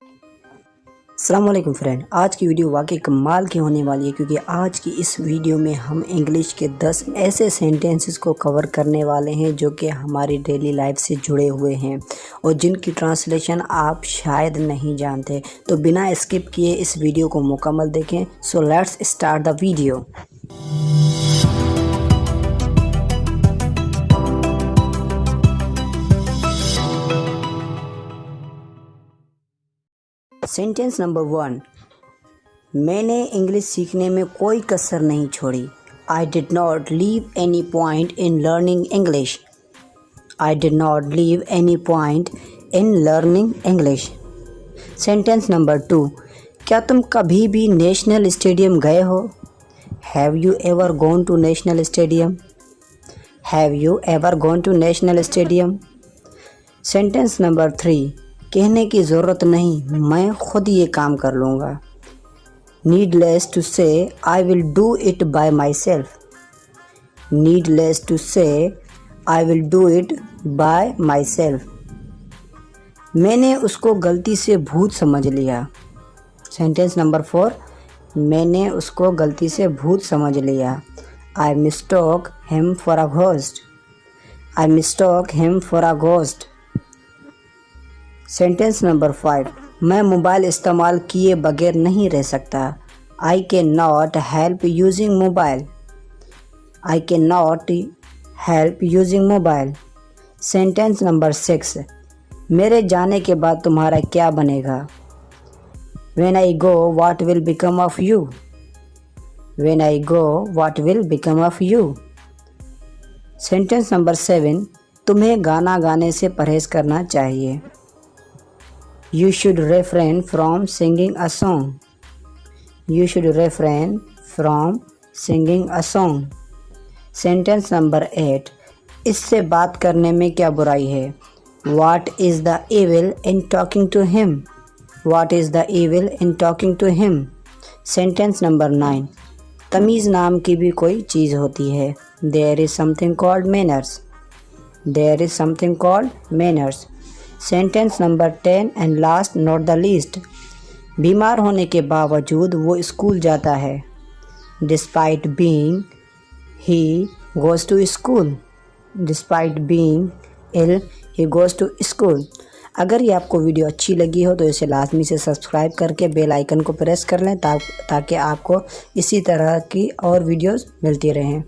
अस्सलाम वालेकुम फ्रेंड, आज की वीडियो वाकई कमाल की होने वाली है क्योंकि आज की इस वीडियो में हम इंग्लिश के 10 ऐसे सेंटेंसेस को कवर करने वाले हैं जो कि हमारी डेली लाइफ से जुड़े हुए हैं और जिनकी ट्रांसलेशन आप शायद नहीं जानते। तो बिना स्किप किए इस वीडियो को मुकम्मल देखें। So let's start the video. Sentence number 1, मैंने इंग्लिश सीखने में कोई कसर नहीं छोड़ी। I did not leave any point in learning English. I did not leave any point in learning English. Sentence number 2, क्या तुम कभी भी नेशनल स्टेडियम गए हो? Have you ever gone to national stadium? Have you ever gone to national stadium. Sentence number 3, कहने की ज़रूरत नहीं, मैं खुद ये काम कर लूँगा। Needless to say I will do it by myself. Needless to say I will do it by myself. मैंने उसको गलती से भूत समझ लिया। सेंटेंस नंबर 4, मैंने उसको गलती से भूत समझ लिया। I mistook him for a ghost. I mistook him for a ghost. Sentence number 5, मैं मोबाइल इस्तेमाल किए बगैर नहीं रह सकता। I can not help using mobile. I can not help using mobile. Sentence number 6, मेरे जाने के बाद तुम्हारा क्या बनेगा? When I go what will become of you? When I go what will become of you. Sentence number 7, तुम्हें गाना गाने से परहेज करना चाहिए। You should refrain from singing a song. You should refrain from singing a song. Sentence number 8, इससे बात करने में क्या बुराई है? What is the evil in talking to him? What is the evil in talking to him? Sentence number 9, तमीज़ नाम की भी कोई चीज़ होती है। There is something called manners. There is something called manners. Sentence number 10 and last not the least, बीमार होने के बावजूद वो स्कूल जाता है। Despite being he goes to school. Despite being ill he goes to school. अगर ये आपको वीडियो अच्छी लगी हो तो इसे लाजमी से सब्सक्राइब करके बेल आइकन को प्रेस कर लें ताकि आपको इसी तरह की और वीडियोस मिलती रहें।